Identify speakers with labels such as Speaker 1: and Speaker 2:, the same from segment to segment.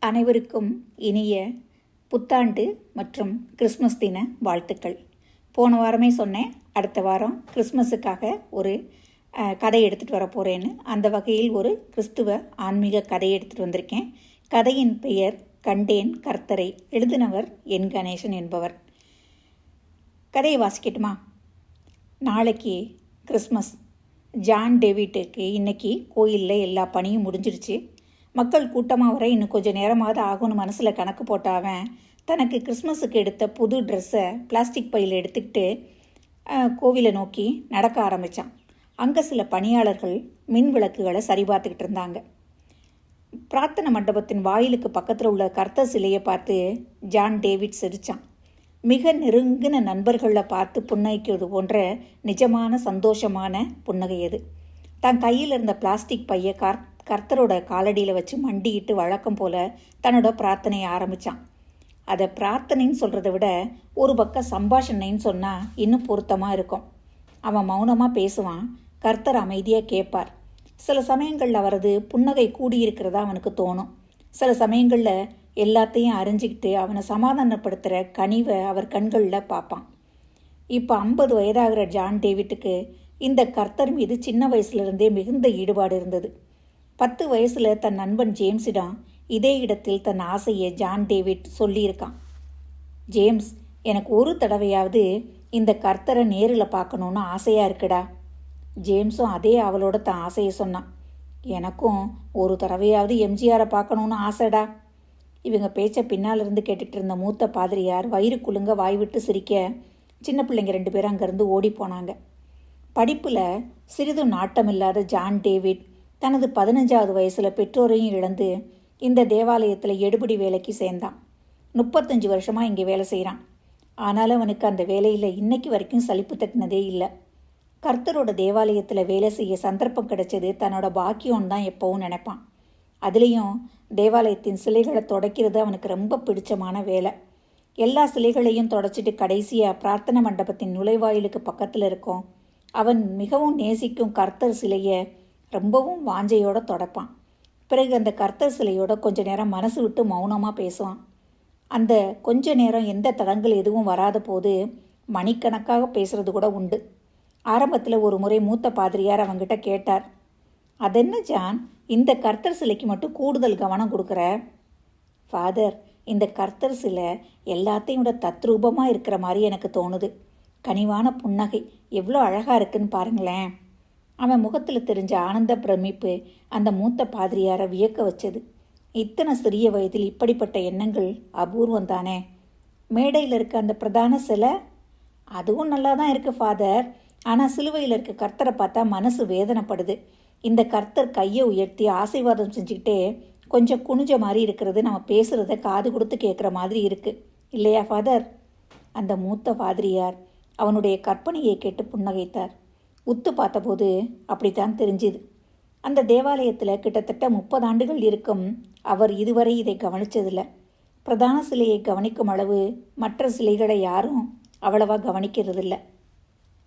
Speaker 1: அனைவருக்கும் இனிய புத்தாண்டு மற்றும் கிறிஸ்மஸ் தின வாழ்த்துக்கள். போன வாரமே சொன்னேன், அடுத்த வாரம் கிறிஸ்மஸுக்காக ஒரு கதை எடுத்துகிட்டு வர போகிறேன்னு. அந்த வகையில் ஒரு கிறிஸ்துவ ஆன்மீக கதையை எடுத்துகிட்டு வந்திருக்கேன். கதையின் பெயர் கண்டேன் கர்த்தரை. எழுதினவர் என் கணேசன் என்பவர். கதையை வாசிக்கட்டுமா? நாளைக்கு கிறிஸ்மஸ். ஜான் டேவிட்டுக்கு இன்னைக்கு கோயிலில் எல்லா பணியும் முடிஞ்சிடுச்சு. மக்கள் கூட்டமாக வர இன்னும் கொஞ்சம் நேரமாவது ஆகும்னு மனசில் கணக்கு போட்டாவன் தனக்கு கிறிஸ்மஸுக்கு எடுத்த புது ட்ரெஸ்ஸை பிளாஸ்டிக் பையில் எடுத்துக்கிட்டு கோவிலை நோக்கி நடக்க ஆரம்பித்தான். அங்கே சில பணியாளர்கள் மின் விளக்குகளை சரி பார்த்துக்கிட்டு இருந்தாங்க. பிரார்த்தனை மண்டபத்தின் வாயிலுக்கு பக்கத்தில் உள்ள கர்த்தர் சிலையை பார்த்து ஜான் டேவிட் சிரித்தான். மிக நெருங்கின நண்பர்களை பார்த்து புன்னகைக்கிறது போன்ற நிஜமான சந்தோஷமான புன்னகை அது. தன் கையில் இருந்த பிளாஸ்டிக் பையை கர்த்தரோட காலடியில் வச்சு மண்டிட்டு வழக்கம் போல தன்னோட பிரார்த்தனையை ஆரம்பித்தான். அதை பிரார்த்தனைன்னு சொல்கிறத விட ஒரு பக்கம் சம்பாஷணைன்னு சொன்னால் இன்னும் பொருத்தமாக இருக்கும். அவன் மௌனமாக பேசுவான், கர்த்தர் அமைதியாக கேட்பார். சில சமயங்களில் அவரது புன்னகை கூடியிருக்கிறதா அவனுக்கு தோணும். சில சமயங்களில் எல்லாத்தையும் அறிஞ்சிக்கிட்டு அவனை சமாதானப்படுத்துகிற கனிவை அவர் கண்களில் பார்ப்பான். இப்போ 50 வயதாகிற ஜான் டேவிட்டுக்கு இந்த கர்த்தர் மீது சின்ன வயசுலேருந்தே மிகுந்த ஈடுபாடு இருந்தது. 10 வயசில் தன் நண்பன் ஜேம்ஸிடம் இதே இடத்தில் தன் ஆசையை ஜான் டேவிட் சொல்லியிருக்கான். ஜேம்ஸ், எனக்கு ஒரு தடவையாவது இந்த கர்த்தரை நேரில் பார்க்கணுன்னு ஆசையாக இருக்குடா. ஜேம்ஸும் அதே அவளோட தன் ஆசையை சொன்னான். எனக்கும் ஒரு தடவையாவது எம்ஜிஆரை பார்க்கணுன்னு ஆசைடா. இவங்க பேச்சை பின்னால் இருந்து கேட்டுக்கிட்டு இருந்த மூத்த பாதிரியார் வயிறு குலுங்க வாய் விட்டு சிரிக்க சின்ன பிள்ளைங்க 2 பேரும் அங்கேருந்து ஓடி போனாங்க. படிப்பில் சிறிதும் நாட்டமில்லாத ஜான் டேவிட் தனது 15வது வயசில் பெற்றோரையும் இழந்து இந்த தேவாலயத்தில் எடுபிடி வேலைக்கு சேர்ந்தான். 35 வருஷமாக இங்கே வேலை செய்கிறான். ஆனாலும் அவனுக்கு அந்த வேலையில் இன்னைக்கு வரைக்கும் சலிப்பு தட்டினதே இல்லை. கர்த்தரோட தேவாலயத்தில் வேலை செய்ய சந்தர்ப்பம் கிடைச்சது தன்னோட பாக்கியம் தான் எப்போவும் நினைப்பான். அதுலேயும் தேவாலயத்தின் சிலைகளை துடைக்கிறது அவனுக்கு ரொம்ப பிடிச்சமான வேலை. எல்லா சிலைகளையும் தொடச்சிட்டு கடைசியாக பிரார்த்தனை மண்டபத்தின் நுழைவாயிலுக்கு பக்கத்தில் இருக்கும் அவன் மிகவும் நேசிக்கும் கர்த்தர் சிலையை ரொம்பவும் வாஞ்சையோடு தொடப்பான். பிறகு அந்த கர்த்தர் சிலையோட கொஞ்ச நேரம் மனசு விட்டு மௌனமாக பேசுவான். அந்த கொஞ்ச நேரம் எந்த தடங்கள் எதுவும் வராத போது மணிக்கணக்காக பேசுறது கூட உண்டு. ஆரம்பத்தில் ஒரு முறை மூத்த பாதிரியார் அவங்கிட்ட கேட்டார், அதென்ன ஜான், இந்த கர்த்தர் சிலைக்கு மட்டும் கூடுதல் கவனம் கொடுக்குற? ஃபாதர், இந்த கர்த்தர் சிலை எல்லாத்தையும் விட தத்ரூபமாக இருக்கிற மாதிரி எனக்கு தோணுது. கனிவான புன்னகை எவ்வளோ அழகாக இருக்குன்னு பாருங்களேன். அவன் முகத்தில் தெரிஞ்ச ஆனந்த பிரமிப்பு அந்த மூத்த பாதிரியாரை வியக்க வச்சது. இத்தனை சிறிய வயதில் இப்படிப்பட்ட எண்ணங்கள் அபூர்வம் தானே. மேடையில் இருக்க அந்த பிரதான சிலை அதுவும் நல்லா தான் இருக்குது ஃபாதர். ஆனால் சிலுவையில் இருக்க கர்த்தரை பார்த்தா மனசு வேதனைப்படுது. இந்த கர்த்தர் கையை உயர்த்தி ஆசீர்வாதம் செஞ்சுக்கிட்டே கொஞ்சம் குனிஞ்ச மாதிரி இருக்கிறது நம்ம பேசுகிறத காது கொடுத்து கேட்குற மாதிரி இருக்குது இல்லையா ஃபாதர்? அந்த மூத்த பாதிரியார் அவனுடைய கற்பனையை கேட்டு புன்னகைத்தார். உத்து பார்த்தபோது அப்படித்தான் தெரிஞ்சுது. அந்த தேவாலயத்தில் கிட்டத்தட்ட 30 ஆண்டுகள் இருக்கும் அவர் இதுவரை இதை கவனித்ததில்லை. பிரதான சிலையை கவனிக்கும் அளவு மற்ற சிலைகளை யாரும் அவ்வளவா கவனிக்கிறதில்ல.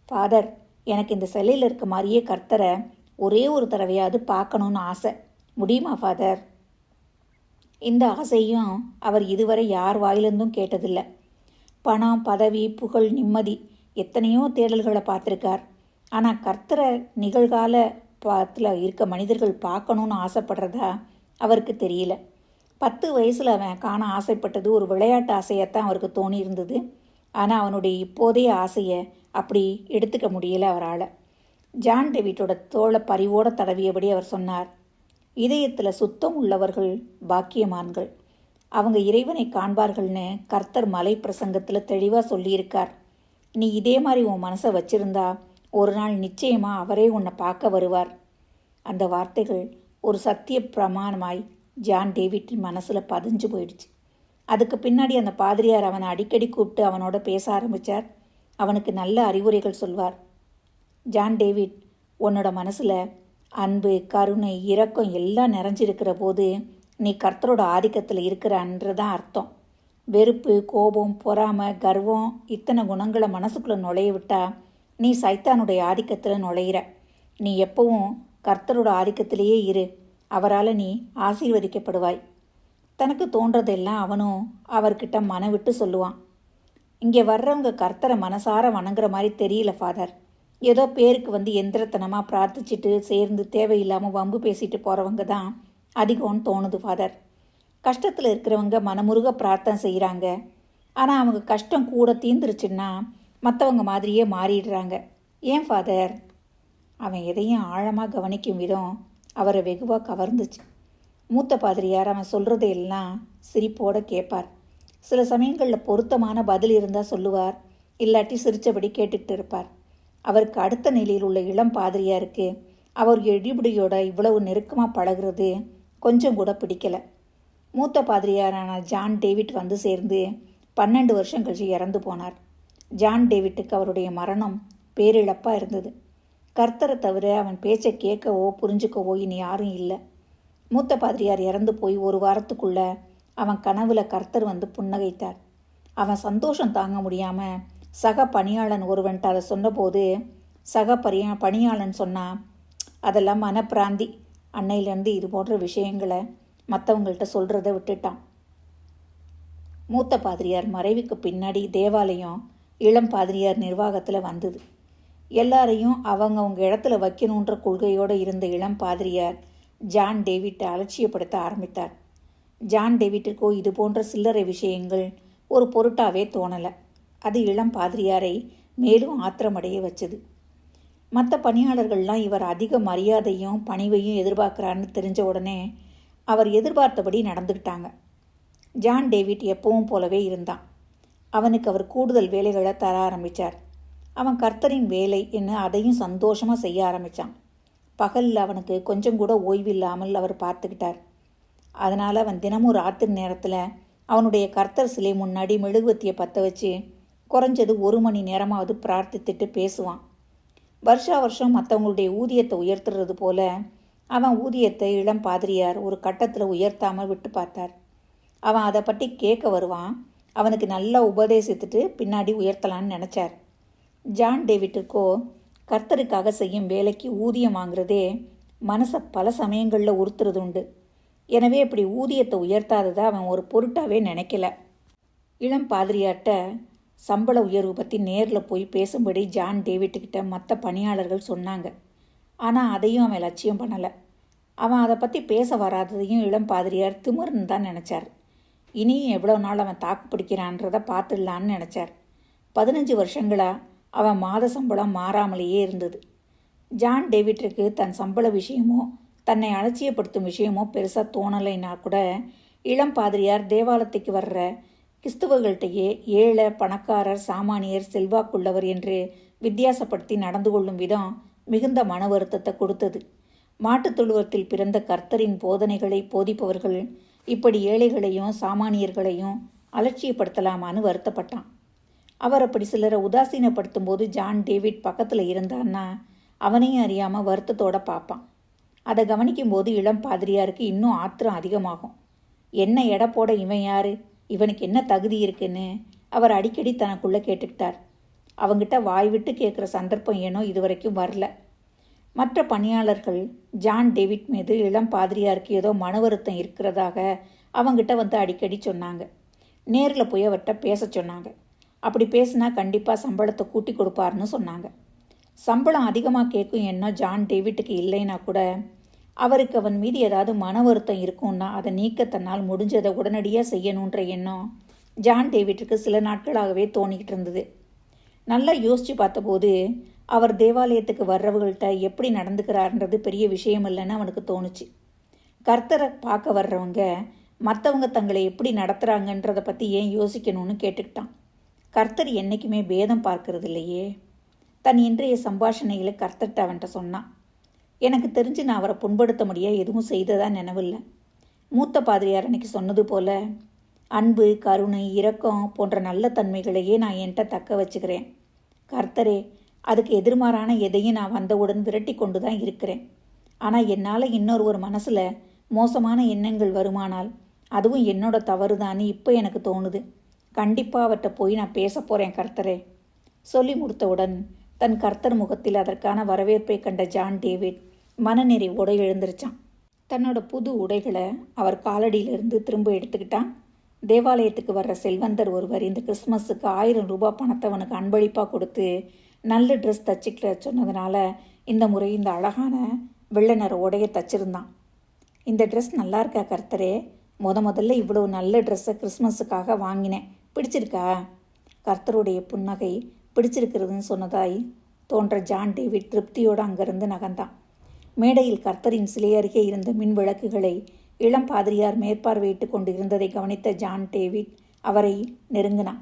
Speaker 1: ஃபாதர், எனக்கு இந்த சிலையில் இருக்க மாதிரியே கர்த்தரை ஒரே ஒரு தடவையாவது பார்க்கணுன்னு ஆசை. முடியுமா ஃபாதர்? இந்த ஆசையும் அவர் இதுவரை யார் வாயிலிருந்தும் கேட்டதில்லை. பணம், பதவி, புகழ், நிம்மதி எத்தனையோ தேடல்களை பார்த்துருக்கார். ஆனால் கர்த்தரை நிகழ்கால பாத்தில் இருக்க மனிதர்கள் பார்க்கணுன்னு ஆசைப்படுறதா அவருக்கு தெரியல. 10 வயசில் அவன் காண ஆசைப்பட்டது ஒரு விளையாட்டு ஆசையத்தான் அவருக்கு தோணி இருந்தது. ஆனால் அவனுடைய இப்போதைய ஆசையை அப்படி எடுத்துக்க முடியலை அவரால். ஜான் டேவிட்டோட தோளை பரிவோடு தடவியபடி அவர் சொன்னார், இதயத்தில் சுத்தம் உள்ளவர்கள் பாக்கியமான்கள். அவங்க இறைவனை காண்பார்கள்னு கர்த்தர் மலை பிரசங்கத்தில் தெளிவாக சொல்லியிருக்கார். நீ இதே மாதிரி உன் மனசை வச்சிருந்தா ஒரு நாள் நிச்சயமாக அவரே உன்னை பார்க்க வருவார். அந்த வார்த்தைகள் ஒரு சத்திய பிரமாணமாய் ஜான் டேவிட்டின் மனசில் பதிஞ்சு போயிடுச்சு. அதுக்கு பின்னாடி அந்த பாதிரியார் அவனை அடிக்கடி கூப்பிட்டு அவனோட பேச ஆரம்பித்தார். அவனுக்கு நல்ல அறிவுரைகள் சொல்வார். ஜான் டேவிட், உன்னோட மனசில் அன்பு, கருணை, இரக்கம் எல்லாம் நிறைஞ்சிருக்கிற போது நீ கர்த்தரோட ஆதிக்கத்தில் இருக்கிறன்றதான் அர்த்தம். வெறுப்பு, கோபம், பொறாமை, கர்வம் இத்தனை குணங்களை மனசுக்குள்ளே நுழைய விட்டா நீ சைத்தானுடைய ஆதிக்கத்தில் நுழையிற. நீ எப்பவும் கர்த்தரோட ஆதிக்கத்திலேயே இரு. அவரால் நீ ஆசீர்வதிக்கப்படுவாய். தனக்கு தோன்றதெல்லாம் அவனும் அவர்கிட்ட மன விட்டு சொல்லுவான். இங்கே வர்றவங்க கர்த்தரை மனசார வணங்குற மாதிரி தெரியல ஃபாதர். ஏதோ பேருக்கு வந்து எந்திரத்தனமாக பிரார்த்திச்சிட்டு சேர்ந்து தேவையில்லாமல் வம்பு பேசிட்டு போகிறவங்க தான் அதிகம்னு தோணுது ஃபாதர். கஷ்டத்தில் இருக்கிறவங்க மனமுருக பிரார்த்தனை செய்கிறாங்க. ஆனால் அவங்க கஷ்டம் கூட தீந்துருச்சுன்னா மற்றவங்க மாதிரியே மாறிடுறாங்க. ஏன் ஃபாதர்? அவன் எதையும் ஆழமாக கவனிக்கும் விதம் அவரை வெகுவாக கவர்ந்துச்சு. மூத்த பாதிரியார் அவன் சொல்கிறதையெல்லாம் சிரிப்போடு கேட்பார். சில சமயங்களில் பொருத்தமான பதில் இருந்தால் சொல்லுவார், இல்லாட்டி சிரித்தபடி கேட்டுக்கிட்டு இருப்பார். அவருக்கு அடுத்த நிலையில் உள்ள இளம் பாதிரியாருக்கு அவர் எடிபடியோட இவ்வளவு நெருக்கமாக பழகிறது கொஞ்சம் கூட பிடிக்கலை. மூத்த பாதிரியாரான ஜான் டேவிட் வந்து சேர்ந்து 12 வருஷம் கழிச்சு இறந்து போனார். ஜான் டேவிட்டுக்கு அவருடைய மரணம் பேரிழப்பாக இருந்தது. கர்த்தரை தவிர அவன் பேச்சை கேட்கவோ புரிஞ்சுக்கவோ இனி யாரும் இல்லை. மூத்த பாதிரியார் இறந்து போய் ஒரு வாரத்துக்குள்ள அவன் கனவுல கர்த்தர் வந்து புன்னகைத்தார். அவன் சந்தோஷம் தாங்க முடியாமல் சக பணியாளன் ஒருவன்ட்டு அதை சொன்னபோது பணியாளன் சொன்னான், அதெல்லாம் மனப்பிராந்தி. அன்னையிலேருந்து இது போன்ற விஷயங்களை மற்றவங்கள்ட்ட சொல்கிறத விட்டுட்டான். மூத்த பாதிரியார் மறைவுக்கு பின்னாடி தேவாலயம் இளம் பாதிரியார் நிர்வாகத்தில் வந்தது. எல்லாரையும் அவங்க இடத்துல வைக்கணுன்ற கொள்கையோடு இருந்த இளம் பாதிரியார் ஜான் டேவிட்டை அலட்சியப்படுத்த ஆரம்பித்தார். ஜான் டேவிட்டுக்கோ இது போன்ற சில்லறை விஷயங்கள் ஒரு பொருட்டாவே தோணலை. அது இளம் பாதிரியாரை மேலும் ஆத்திரமடைய வச்சது. மற்ற பணியாளர்கள்லாம் இவர் அதிக மரியாதையும் பணிவையும் எதிர்பார்க்குறான்னு தெரிஞ்ச உடனே அவர் எதிர்பார்த்தபடி நடந்துக்கிட்டாங்க. ஜான் டேவிட் எப்பவும் போலவே இருந்தான். அவனுக்கு அவர் கூடுதல் வேலைகளை தர ஆரம்பித்தார். அவன் கர்த்தரின் வேலை என்ன அதையும் சந்தோஷமாக செய்ய ஆரம்பித்தான். பகலில் அவனுக்கு கொஞ்சம் கூட ஓய்வில்லாமல் அவர் பார்த்துக்கிட்டார். அதனால் அவன் தினமும் ராத்திரி நேரத்தில் அவனுடைய கர்த்தர் சிலை முன்னாடி மெழுகுவத்தியை பற்ற வச்சு குறைஞ்சது 1 மணி நேரமாவது பிரார்த்தித்துட்டு பேசுவான். வருஷம் மற்றவங்களுடைய ஊதியத்தை உயர்த்துறது போல அவன் ஊதியத்தை இளம் பாதிரியார் ஒரு கட்டத்தில் உயர்த்தாமல் விட்டு பார்த்தார். அவன் அதை பற்றி கேட்க வருவான். அவனுக்கு நல்லா உபதேசித்துட்டு பின்னாடி உயர்த்தலான்னு நினச்சார். ஜான் டேவிட்டுக்கோ கர்த்தருக்காக செய்யும் வேலைக்கு ஊதியம் வாங்குறதே மனசை பல சமயங்களில் உறுத்துறது உண்டு. எனவே இப்படி ஊதியத்தை உயர்த்தாததை அவன் ஒரு பொருட்டாவே நினைக்கல. இளம் பாதிரியார்கிட்ட சம்பள உயர்வு பற்றி நேரில் போய் பேசும்படி ஜான் டேவிட்டுக்கிட்ட மற்ற பணியாளர்கள் சொன்னாங்க. ஆனால் அதையும் அவன் லட்சியம் பண்ணலை. அவன் அதை பற்றி பேச வராததையும் இளம் பாதிரியார் திமிர்னு தான் நினச்சார். இனியும் எவ்வளோ நாள் அவன் தாக்கு பிடிக்கிறான்றதை பார்த்துடலான்னு நினச்சார். 15 வருஷங்களாக அவன் மாத சம்பளம் மாறாமலேயே இருந்தது. ஜான் டேவிட்டுக்கு தன் சம்பள விஷயமோ தன்னை அலட்சியப்படுத்தும் விஷயமோ பெருசாக தோணலைன்னா கூட இளம் பாதிரியார் தேவாலயத்துக்கு வர்ற கிறிஸ்துவர்கள்ட்டையே ஏழை, பணக்காரர், சாமானியர், செல்வாக்குள்ளவர் என்று வித்தியாசப்படுத்தி நடந்து கொள்ளும் விதம் மிகுந்த மன வருத்தத்தை கொடுத்தது. மாட்டுத் தொழுவத்தில் பிறந்த கர்த்தரின் போதனைகளை போதிப்பவர்கள் இப்படி ஏழைகளையும் சாமானியர்களையும் அலட்சியப்படுத்தலாமான்னு வருத்தப்பட்டான். அவர் அப்படி சிலரை உதாசீனப்படுத்தும் போது ஜான் டேவிட் பக்கத்தில் இருந்தான்னா அவனையும் அறியாமல் வருத்தத்தோடு பார்ப்பான். அதை கவனிக்கும்போது இளம் பாதிரியாருக்கு இன்னும் ஆத்திரம் அதிகமாகும். என்ன எடை போட இவன் யாரு, இவனுக்கு என்ன தகுதி இருக்குன்னு அவர் அடிக்கடி தனக்குள்ளே கேட்டுக்கிட்டார். அவங்கிட்ட வாய் விட்டு கேட்குற சந்தர்ப்பம் ஏனோ இதுவரைக்கும் வரல. மற்ற பணியாளர்கள் ஜான் டேவிட் மீது இளம் பாதிரியாருக்கு ஏதோ மன வருத்தம் இருக்கிறதாக அவங்கிட்ட வந்து அடிக்கடி சொன்னாங்க. நேரில் போய் அவர்கிட்ட பேச சொன்னாங்க. அப்படி பேசினா கண்டிப்பாக சம்பளத்தை கூட்டி கொடுப்பாருன்னு சொன்னாங்க. சம்பளம் அதிகமாக கேட்கும் எண்ணம் ஜான் டேவிட்டுக்கு இல்லைன்னா கூட அவருக்கு அவன் மீது ஏதாவது மன வருத்தம் இருக்கும்னா அதை நீக்க தன்னால் முடிஞ்சதை உடனடியாக செய்யணுன்ற எண்ணம் ஜான் டேவிட்டுக்கு சில நாட்களாகவே தோணிக்கிட்டு இருந்தது. நல்லா யோசித்து பார்த்தபோது அவர் தேவாலயத்துக்கு வர்றவங்கள்ட்ட எப்படி நடந்துக்கிறார்ன்றது பெரிய விஷயம் இல்லைன்னு அவனுக்கு தோணுச்சு. கர்த்தரை பார்க்க வர்றவங்க மற்றவங்க தங்களை எப்படி நடத்துகிறாங்கன்றதை பற்றி ஏன் யோசிக்கணும்னு கேட்டுக்கிட்டான். கர்த்தர் என்றைக்குமே பேதம் பார்க்கறது இல்லையே. தன் இன்றைய சம்பாஷணையில் கர்த்தர்கிட்ட அவன்கிட்ட சொன்னான். எனக்கு தெரிஞ்சு நான் அவரை புண்படுத்த முடியாது எதுவும் செய்ததா நினைவில்லை. மூத்த பாதிரியார் அன்னைக்கு சொன்னது போல அன்பு, கருணை, இரக்கம் போன்ற நல்ல தன்மைகளையே நான் என்கிட்ட தக்க வச்சுக்கிறேன். கர்த்தரே, அதுக்கு எதிர்மாறான எதையும் நான் வந்தவுடன் விரட்டி கொண்டு தான் இருக்கிறேன். ஆனால் என்னால் இன்னொரு மனசில் மோசமான எண்ணங்கள் வருமானால் அதுவும் என்னோட தவறு தான்னு இப்போ எனக்கு தோணுது. கண்டிப்பாக அவர்கிட்ட போய் நான் பேச போகிறேன் கர்த்தரே. சொல்லி முடித்தவுடன் தன் கர்த்தர் முகத்தில் அதற்கான வரவேற்பை கண்ட ஜான் டேவிட் மனநிறைவோடு எழுந்திருச்சான். தன்னோட புது உடைகளை அவர் காலடியிலிருந்து திரும்ப எடுத்துக்கிட்டான். தேவாலயத்துக்கு வர்ற செல்வந்தர் ஒருவர் இந்த கிறிஸ்மஸுக்கு 1000 ரூபாய் பணத்தை அவனுக்கு அன்பளிப்பாக கொடுத்து நல்ல ட்ரெஸ் தச்சுக்கிற சொன்னதுனால இந்த முறை இந்த அழகான வெள்ளை நிற உடையை தச்சிருந்தான். இந்த ட்ரெஸ் நல்லா இருக்கா கர்த்தரே? முதல்ல இவ்வளோ நல்ல ட்ரெஸ்ஸை கிறிஸ்மஸுக்காக வாங்கினேன், பிடிச்சிருக்கா? கர்த்தருடைய புன்னகை பிடிச்சிருக்கிறதுன்னு சொன்னதாய் தோன்ற ஜான் டேவிட் திருப்தியோடு அங்கிருந்து நகர்ந்தான். மேடையில் கர்த்தரின் சிலை அருகே இருந்த மின் விளக்குகளை இளம் பாதிரியார் மேற்பார்வையிட்டு கொண்டு இருந்ததை கவனித்த ஜான் டேவிட் அவரை நெருங்கினான்.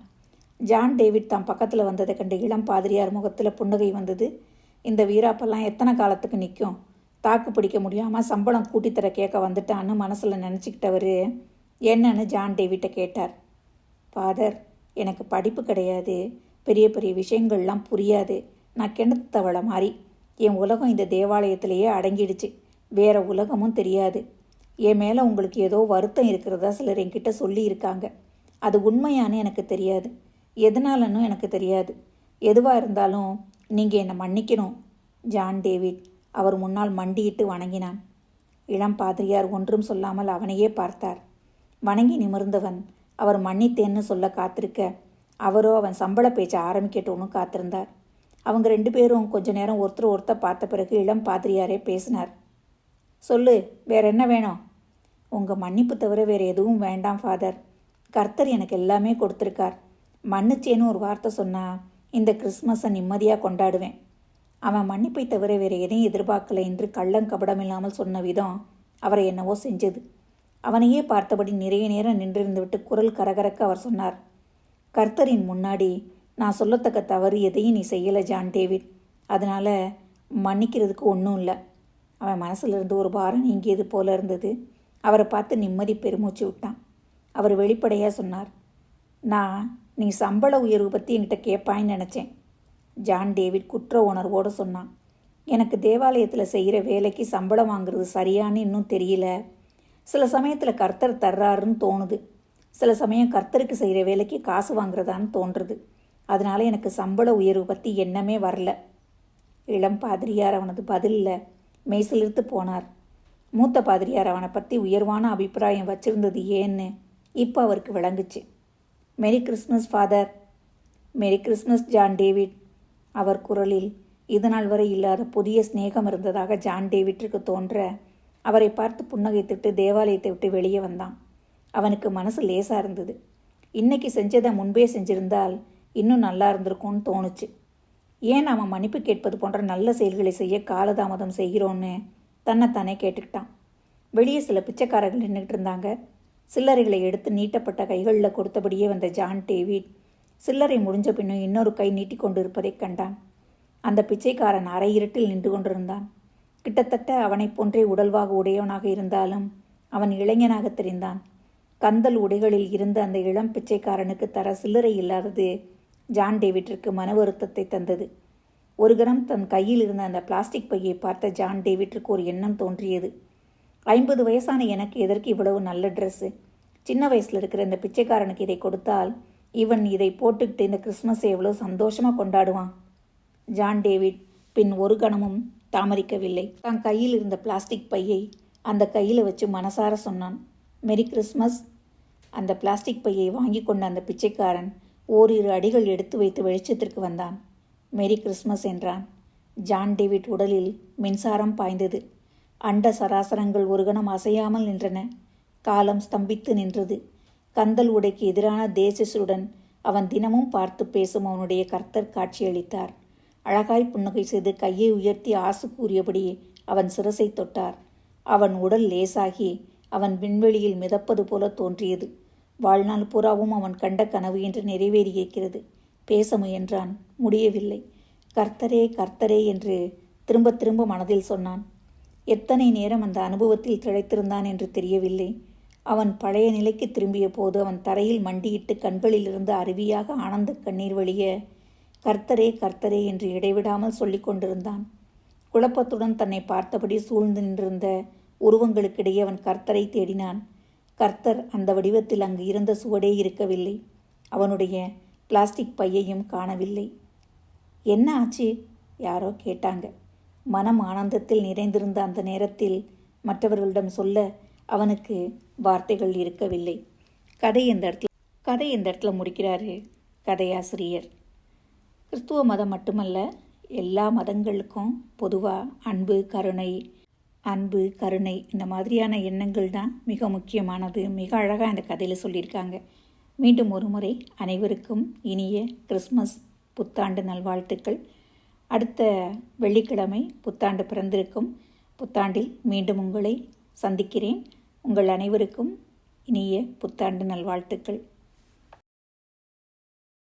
Speaker 1: ஜான் டேவிட் தாம் பக்கத்தில் வந்ததை கண்டு இளம் பாதிரியார் முகத்தில் புன்னகை வந்தது. இந்த வீராப்பெல்லாம் எத்தனை காலத்துக்கு நிற்கும்? தாக்கு பிடிக்க முடியாமல் சம்பளம் கூட்டித்தர கேட்க வந்துட்டான்னு மனசில் நினச்சிக்கிட்டவர் என்னன்னு ஜான் டேவிட்டை கேட்டார். ஃபாதர், எனக்கு படிப்பு கிடையாது, பெரிய பெரிய விஷயங்கள்லாம் புரியாது, நான் கிணத்தவளை மாதிரி. என் உலகம் இந்த தேவாலயத்திலேயே அடங்கிடுச்சு, வேற உலகமும் தெரியாது. என் மேலே உங்களுக்கு ஏதோ வருத்தம் இருக்கிறதா சிலர் என்கிட்ட சொல்லியிருக்காங்க. அது உண்மையானு எனக்கு தெரியாது, எதனாலன்னு எனக்கு தெரியாது. எதுவாக இருந்தாலும் நீங்கள் என்னை மன்னிக்கணும். ஜான் டேவிட் அவர் முன்னால் மண்டியிட்டு வணங்கினான். இளம் பாதிரியார் ஒன்றும் சொல்லாமல் அவனையே பார்த்தார். வணங்கி நிமிர்ந்தவன் அவர் மன்னித்தேன்னு சொல்ல காத்திருக்க, அவரோ அவன் சம்பள பேச்சை ஆரம்பிக்கட்டும்னு காத்திருந்தார். அவங்க 2 பேரும் கொஞ்ச நேரம் ஒருத்தர் பார்த்த பிறகு இளம் பாதிரியாரே பேசினார். சொல்லு, வேற என்ன வேணும்? உங்கள் மன்னிப்பு தவிர வேறு எதுவும் வேண்டாம் ஃபாதர். கர்த்தர் எனக்கு எல்லாமே கொடுத்துருக்கார். மன்னிச்சேன்னு ஒரு வார்த்தை சொன்னால் இந்த கிறிஸ்மஸை நிம்மதியாக கொண்டாடுவேன். அவன் மன்னிப்பை தவிர வேறு எதையும் எதிர்பார்க்கலை என்று கள்ளங்கபடமில்லாமல் சொன்ன விதம் அவரை என்னவோ செஞ்சது. அவனையே பார்த்தபடி நிறைய நேரம் நின்றிருந்து விட்டு குரல் கரகரக்க அவர் சொன்னார். கர்த்தரின் முன்னாடி நான் சொல்லத்தக்க தவறு எதையும் நீ செய்யலை ஜான் டேவிட். அதனால் மன்னிக்கிறதுக்கு ஒன்றும் இல்லை. அவன் மனசிலிருந்து ஒரு பாரம் நீங்கியது போல இருந்தது. அவரை பார்த்து நிம்மதி பெருமூச்சு விட்டான். அவர் வெளிப்படையாக சொன்னார், நான் நீ சம்பள உயர்வு பற்றி என்கிட்ட கேட்பான்னு நினச்சேன். ஜான் டேவிட் குற்ற உணர்வோடு சொன்னான். எனக்கு தேவாலயத்தில் செய்கிற வேலைக்கு சம்பளம் வாங்குறது சரியான்னு இன்னும் தெரியல. சில சமயத்தில் கர்த்தர் தர்றாருன்னு தோணுது, சில சமயம் கர்த்தருக்கு செய்கிற வேலைக்கு காசு வாங்குறதான்னு தோன்றுறது. அதனால் எனக்கு சம்பள உயர்வு பற்றி எண்ணமே வரல. இளம் பாதிரியார் அவனது பதிலில் மெய்சிலிர்த்து போனார். மூத்த பாதிரியார் அவனை பற்றி உயர்வான அபிப்பிராயம் வச்சிருந்தது ஏன்னு இப்போ அவருக்கு விளங்குச்சு. Merry Christmas father. Merry Christmas John David. அவர் குரலில் இதுநாள் வரை இல்லாத புதிய ஸ்நேகம் இருந்ததாக ஜான் டேவிட்டிற்கு தோன்ற அவரை பார்த்து புன்னகைத்துட்டு தேவாலயத்தை விட்டு வெளியே வந்தான். அவனுக்கு மனசு லேசாக இருந்தது. இன்னைக்கு செஞ்சதை முன்பே செஞ்சிருந்தால் இன்னும் நல்லா இருந்திருக்கும்னு தோணுச்சு. ஏன் அவன் மன்னிப்பு கேட்பது போன்ற நல்ல செயல்களை செய்ய காலதாமதம் செய்கிறோன்னு தன்னைத்தானே கேட்டுக்கிட்டான். வெளியே சில பிச்சைக்காரர்கள் நின்றுட்டு இருந்தாங்க. சில்லறைகளை எடுத்து நீட்டப்பட்ட கைகளில் கொடுத்தபடியே வந்த ஜான் டேவிட் சில்லறை முடிஞ்ச பின்னும் இன்னொரு கை நீட்டி கொண்டு இருப்பதைக் கண்டான். அந்த பிச்சைக்காரன் அரை இருட்டில் நின்று கொண்டிருந்தான். கிட்டத்தட்ட அவனைப் போன்றே உடல்வாக உடையவனாக இருந்தாலும் அவன் இளைஞனாக தெரிந்தான். கந்தல் உடைகளில் இருந்த அந்த இளம் பிச்சைக்காரனுக்கு தர சில்லறை இல்லாதது ஜான் டேவிட்டிற்கு மன வருத்தத்தை தந்தது. ஒரு கணம் தன் கையில் இருந்த அந்த பிளாஸ்டிக் பையை பார்த்த ஜான் டேவிட்டிற்கு ஒரு எண்ணம் தோன்றியது. 50 வயசான எனக்கு எதற்கு இவ்வளவு நல்ல ட்ரெஸ்ஸு? சின்ன வயசில் இருக்கிற இந்த பிச்சைக்காரனுக்கு இதை கொடுத்தால் இவன் இதை போட்டுக்கிட்டு இந்த கிறிஸ்மஸை எவ்வளோ சந்தோஷமாக கொண்டாடுவான். ஜான் டேவிட் பின் ஒரு கணமும் தாமதிக்கவில்லை. தான் கையில் இருந்த பிளாஸ்டிக் பையை அந்த கையில் வச்சு மனசார சொன்னான், மெரி கிறிஸ்மஸ். அந்த பிளாஸ்டிக் பையை வாங்கி கொண்ட அந்த பிச்சைக்காரன் ஓரிரு அடிகள் எடுத்து வைத்து வெளிச்சத்திற்கு வந்தான். மெரி கிறிஸ்மஸ் என்றான். ஜான் டேவிட் உடலில் மின்சாரம் பாய்ந்தது. அண்ட சராசரங்கள் ஒரு கணம் அசையாமல் நின்றன. காலம் ஸ்தம்பித்து நின்றது. கந்தல் உடைக்கு எதிரான தேசசுடன் அவன் தினமும் பார்த்து பேசும் அவனுடைய கர்த்தர் காட்சியளித்தார். அழகாய் புன்னகை செய்து கையை உயர்த்தி ஆசு கூறியபடி அவன் சிரசை தொட்டார். அவன் உடல் லேசாகி அவன் விண்வெளியில் மிதப்பது போல தோன்றியது. வாழ்நாள் புறாவும் அவன் கண்ட கனவு என்று நிறைவேறியிருக்கிறது. பேச முயன்றான், முடியவில்லை. கர்த்தரே கர்த்தரே என்று திரும்ப திரும்ப மனதில் சொன்னான். எத்தனை நேரம் அந்த அனுபவத்தில் திளைத்திருந்தான் என்று தெரியவில்லை. அவன் பழைய நிலைக்கு திரும்பிய போது அவன் தரையில் மண்டியிட்டு கண்களிலிருந்து அருவியாக ஆனந்த கண்ணீர் வழிய கர்த்தரே கர்த்தரே என்று இடைவிடாமல் சொல்லிக் கொண்டிருந்தான். குழப்பத்துடன் தன்னை பார்த்தபடி சூழ்ந்து நின்றிருந்த உருவங்களுக்கிடையே அவன் கர்த்தரை தேடினான். கர்த்தர் அந்த வடிவத்தில் அங்கு இருந்த சுவடே இருக்கவில்லை. அவனுடைய பிளாஸ்டிக் பையையும் காணவில்லை. என்ன ஆச்சு? யாரோ கேட்டாங்க. மனம் ஆனந்தத்தில் நிறைந்திருந்த அந்த நேரத்தில் மற்றவர்களிடம் சொல்ல அவனுக்கு வார்த்தைகள் இருக்கவில்லை. கதை இந்த இடத்துல முடிக்கிறாரு கதையாசிரியர். கிறிஸ்துவ மதம் மட்டுமல்ல, எல்லா மதங்களுக்கும் பொதுவாக அன்பு கருணை இந்த மாதிரியான எண்ணங்கள் தான் மிக முக்கியமானது. மிக அழகாக அந்த கதையில் சொல்லியிருக்காங்க. மீண்டும் ஒரு முறை அனைவருக்கும் இனிய கிறிஸ்மஸ் புத்தாண்டு நல்வாழ்த்துக்கள். அடுத்த வெள்ளிக்கிழமை புத்தாண்டு பிறந்திருக்கும். புத்தாண்டில் மீண்டும் உங்களை சந்திக்கிறேன். உங்கள் அனைவருக்கும் இனிய புத்தாண்டு நல்வாழ்த்துக்கள்.